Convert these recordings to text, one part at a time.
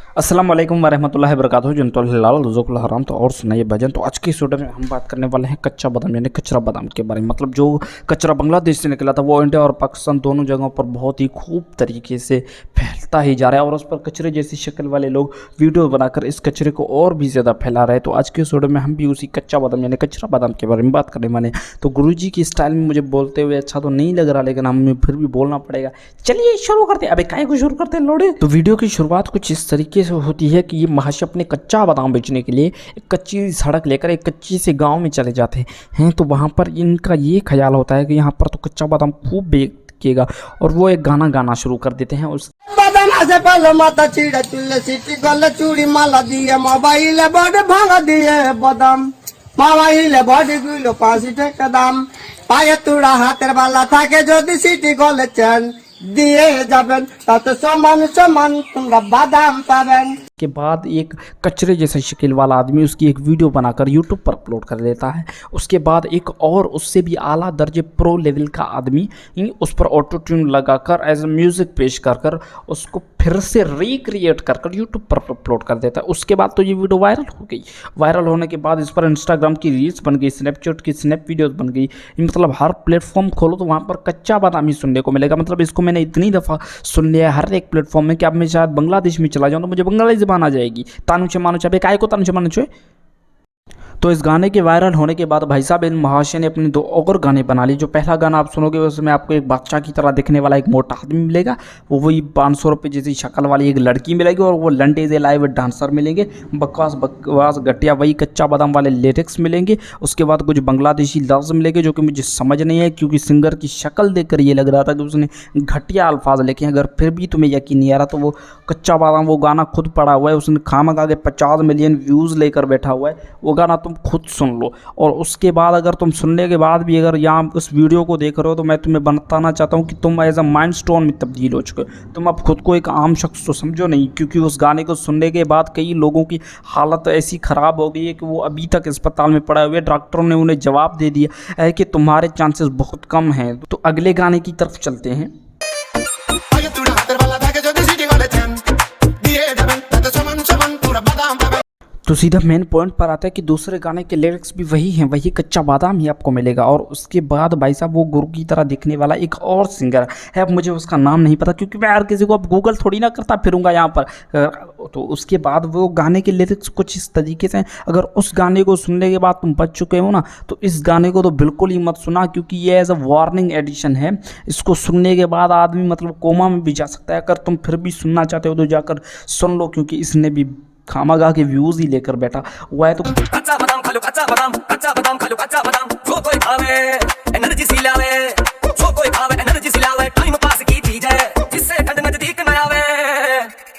अस्सलाम वालेकुम वरहमतुल्लाहि वबरकातुहू जनतुल हिलाल रुज़ुकुल हराम। तो और सुनाइए भजन। तो आज की इस वीडियो में हम बात करने वाले हैं कच्चा बादाम यानी कचरा बादाम के बारे में। मतलब जो कचरा बांग्लादेश से निकला था वो इंडिया और पाकिस्तान दोनों जगहों पर बहुत ही खूब तरीके से फैलता ही जा रहा है और उस पर कचरे जैसी शक्ल वाले लोग वीडियो बनाकर इस कचरे को और भी ज़्यादा फैला रहे हैं। तो आज की इस वीडियो में हम भी उसी कच्चा बादाम यानी कचरा बादाम के बारे में बात करने वाले हैं। तो गुरुजी की स्टाइल में मुझे बोलते हुए अच्छा तो नहीं लग रहा, लेकिन हमें फिर भी बोलना पड़ेगा। चलिए शुरू करते हैं। अबे काहे को शुरू करते हैं लोड़े। तो वीडियो की शुरुआत कुछ इस तरीके से होती है कि ये महाशय अपने कच्चा बादाम बेचने के लिए एक कच्ची सड़क लेकर एक कच्ची से गांव में चले जाते हैं। तो वहाँ पर इनका ये ख्याल होता है कि यहाँ पर तो कच्चा बादाम खूब बिकेगा और वो एक गाना गाना शुरू कर देते हैं। उस से पहले माता चिड़ा चुल्ले सीटी गले चूड़ी माला दिए मोबाइल बड़ भांगा दिए बदाम मोबाइल बड़ गुलो 5 টাকা দাম পায়ে তুড়া হাতের বালা থাকে যদি সিটি গলে চেন দিয়ে যাবেন তাতে সমান সমান তোমরা বাদাম পাবেন। के बाद एक कचरे जैसा शक्ल वाला आदमी उसकी एक वीडियो बनाकर यूट्यूब पर अपलोड कर देता है। उसके बाद एक और उससे भी आला दर्जे प्रो लेवल का आदमी उस पर ऑटो ट्यून लगाकर एज ए म्यूज़िक पेश कर उसको फिर से रिक्रिएट कर यूट्यूब पर अपलोड कर देता है। उसके बाद तो ये वीडियो वायरल हो गई। वायरल होने के बाद इस पर इंस्टाग्राम की रील्स बन गई, स्नैपचैट की स्नैप वीडियोज़ बन गई। मतलब हर प्लेटफॉर्म खोलो तो वहाँ पर कच्चा बादाम ही सुनने को मिलेगा। मतलब इसको मैंने इतनी दफ़ा सुन लिया है हर एक प्लेटफॉर्म में कि अब मैं शायद बांग्लादेश में चला जाऊँ तो मुझे बंगाली ज़बान आ जाएगी। तानुचे मानुचे अबे काय को तानुचे मानुचे। तो इस गाने के वायरल होने के बाद भाई साहब इन महाशय ने अपने 2 और गाने बना लिए। जो पहला गाना आप सुनोगे उसमें आपको एक बादशाह की तरह दिखने वाला एक मोटा आदमी मिलेगा, वो वही 500 रुपये जैसी शक्ल वाली एक लड़की मिलेगी और वो लंडे से लाइव डांसर मिलेंगे। बकवास बकवास घटिया वही कच्चा बादाम वाले लिरिक्स मिलेंगे। उसके बाद कुछ बांग्लादेशी लफ्ज़ मिलेंगे जो कि मुझे समझ नहीं है, क्योंकि सिंगर की शक्ल देखकर ये लग रहा था कि उसने घटिया अल्फाज लिखे हैं। अगर फिर भी तुम्हें यकीन नहीं आ रहा तो वो कच्चा बादाम वो गाना खुद पड़ा हुआ है, उसने खामखा के 50 मिलियन व्यूज़ लेकर बैठा हुआ है। वो गाना तुम खुद सुन लो। और उसके बाद अगर तुम सुनने के बाद भी अगर यहाँ उस वीडियो को देख रहे हो तो मैं तुम्हें बताना चाहता हूँ कि तुम एज अ माइंड स्टोन में तब्दील हो चुके हो। तुम अब खुद को एक आम शख्स तो समझो नहीं, क्योंकि उस गाने को सुनने के बाद कई लोगों की हालत ऐसी ख़राब हो गई है कि वो अभी तक अस्पताल में पड़े हुए। डॉक्टरों ने उन्हें जवाब दे दिया है कि तुम्हारे चांसेस बहुत कम हैं। तो अगले गाने की तरफ चलते हैं। तो सीधा मेन पॉइंट पर आता है कि दूसरे गाने के लिरिक्स भी वही हैं, वही कच्चा बादाम ही आपको मिलेगा। और उसके बाद भाई साहब वो गुरु की तरह दिखने वाला एक और सिंगर है, अब मुझे उसका नाम नहीं पता क्योंकि मैं हर किसी को अब गूगल थोड़ी ना करता फिरूंगा यहाँ पर। तो उसके बाद वो गाने के लिरिक्स कुछ इस तरीके से हैं। अगर उस गाने को सुनने के बाद तुम बच चुके हो ना तो इस गाने को तो बिल्कुल ही मत सुना, क्योंकि ये एज अ वार्निंग एडिशन है। इसको सुनने के बाद आदमी मतलब कोमा में भी जा सकता है। अगर तुम फिर भी सुनना चाहते हो तो जाकर सुन लो, क्योंकि इसने भी खामगा के व्यूज ही लेकर बैठा हुआ है। तो कच्चा बादाम खा लो, कच्चा बादाम खा लो, कच्चा बादाम जो कोई खावे एनर्जी सी लावे, जो कोई खावे एनर्जी सी लावे, टाइम पास की चीज है जिससे ठंड नजदीक न आवे।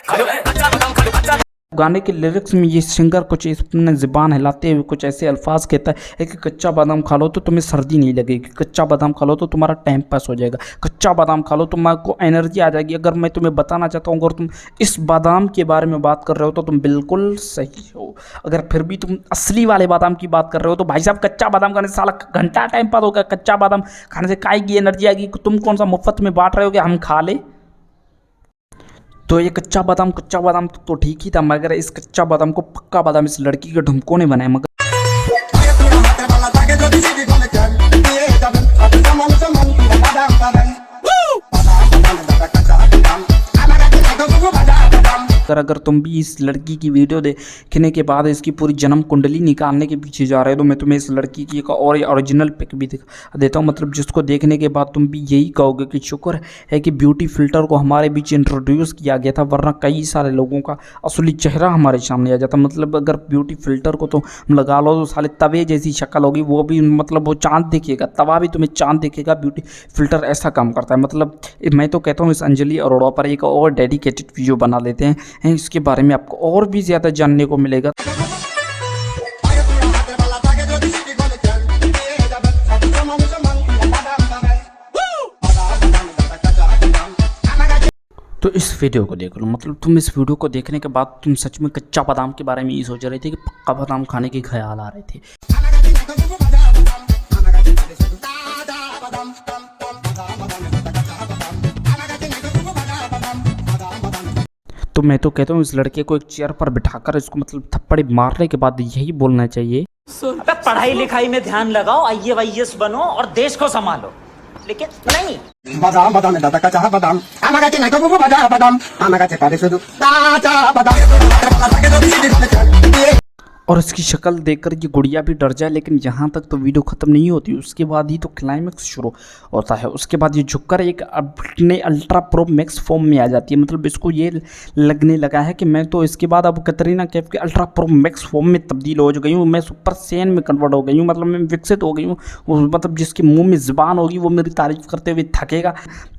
खा लो कच्चा बादाम खा लो, कच्चा गाने के लिरिक्स में ये सिंगर कुछ अपने ज़बान हिलाते हुए कुछ ऐसे अल्फाज कहता है कि कच्चा बादाम खा लो तो तुम्हें सर्दी नहीं लगेगी, कच्चा बादाम खा लो तो तुम्हारा टाइम पास हो जाएगा, कच्चा बादाम खा लो तो तुम्हारे एनर्जी आ जाएगी। अगर मैं तुम्हें बताना चाहता हूँ अगर तुम इस बादाम के बारे में बात कर रहे हो तो तुम बिल्कुल सही हो। अगर फिर भी तुम असली वाले बादाम की बात कर रहे हो तो भाई साहब कच्चा बादाम खाने से साला घंटा टाइम पास होगा। कच्चा बादाम खाने से काय की एनर्जी आएगी? तुम कौन सा मुफ्त में बांट रहे हो कि हम खा ले? तो ये कच्चा बादाम तो ठीक ही था, मगर इस कच्चा बादाम को पक्का बादाम इस लड़की के ढुमकों ने बनाया। मगर अगर तुम भी इस लड़की की वीडियो देखने के बाद इसकी पूरी जन्म कुंडली निकालने के पीछे जा रहे हो तो मैं तुम्हें इस लड़की की एक और ओरिजिनल पिक भी दिखा देता हूँ। मतलब जिसको देखने के बाद तुम भी यही कहोगे कि शुक्र है कि ब्यूटी फिल्टर को हमारे बीच इंट्रोड्यूस किया गया था, वरना कई सारे लोगों का असली चेहरा हमारे सामने आ जाता। मतलब अगर ब्यूटी फिल्टर को तो लगा लो तो साले तवे जैसी शक्ल होगी, वो भी मतलब वो चाँद दिखेगा, तवा भी तुम्हें चाँद दिखेगा। ब्यूटी फिल्टर ऐसा काम करता है। मतलब मैं तो कहता हूँ इस अंजलि अरोड़ा पर एक और डेडिकेटेड वीडियो बना लेते हैं, इसके बारे में आपको और भी ज़्यादा जानने को मिलेगा। तो इस वीडियो को देख लो। मतलब तुम इस वीडियो को देखने के बाद तुम सच में कच्चा बादाम के बारे में ये सोच रहे थे कि पक्का बादाम खाने के ख्याल आ रहे थे। तो तो मैं तो कहता हूँ इस लड़के को एक चेयर पर बिठाकर इसको मतलब थप्पड़ मारने के बाद यही बोलना चाहिए, अबे पढ़ाई लिखाई में ध्यान लगाओ, IAS बनो और देश को संभालो, लेकिन नहीं। बादाम बादाम दादा का चाह बादाम आमा गाचे नाइको बुबु बाजा बादाम आमा गाचे पादे सुदु दाचा बादाम। और इसकी शक्ल देखकर ये गुड़िया भी डर जाए। लेकिन यहाँ तक तो वीडियो ख़त्म नहीं होती, उसके बाद ही तो क्लाइमैक्स शुरू होता है। उसके बाद ये झुककर एक अपने अल्ट्रा प्रो मैक्स फॉर्म में आ जाती है। मतलब इसको ये लगने लगा है कि मैं तो इसके बाद अब कतरीना कैफ के अल्ट्रा प्रो मैक्स फॉर्म में तब्दील हो गई हूँ, मैं सुपर सैयन में कन्वर्ट हो गई हूँ, मतलब मैं विकसित हो गई हूँ। मतलब जिसके मुँह में ज़ुबान होगी वो मेरी तारीफ़ करते हुए थकेगा।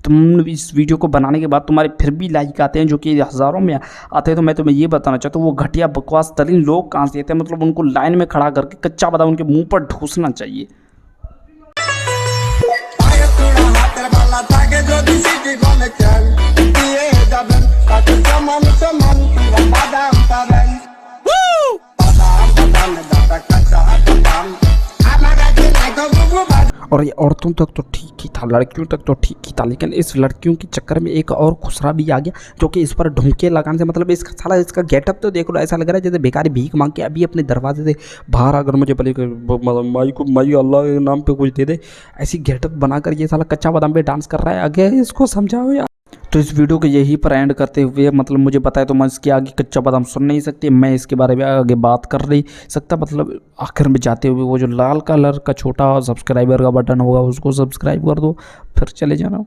तुम इस वीडियो को बनाने के बाद तुम्हारे फिर भी लाइक आते हैं जो कि हज़ारों में आते हैं, तो मैं तुम्हें ये बताना चाहता हूँ वो घटिया बकवास तरीन लोग कहाँ से आते हैं। मतलब उनको लाइन में खड़ा करके कच्चा बादाम उनके मुंह पर ठूसना चाहिए। और ये औरतों तक तो ठीक ही था, लड़कियों तक तो ठीक ही था, लेकिन इस लड़कियों के चक्कर में एक और खुसरा भी आ गया जो कि इस पर ढुमके लगाने से मतलब इसका साला इसका गेटअप तो देख लो, ऐसा लग रहा है जैसे बेकारी भीख मांग के अभी अपने दरवाजे से बाहर अगर मुझे पहले माई अल्लाह के नाम पे कुछ दे दे, ऐसी गेटअप बनाकर ये साला कच्चा बादाम पे डांस कर रहा है। आगे इसको समझाओ यार। तो इस वीडियो को यही पर एंड करते हुए मतलब मुझे बताए तो मैं इसके आगे कच्चा बादाम सुन नहीं सकती, मैं इसके बारे में आगे बात कर नहीं सकता। मतलब आखिर में जाते हुए वो जो लाल कलर का छोटा सब्सक्राइबर का बटन होगा उसको सब्सक्राइब कर दो, फिर चले जाना।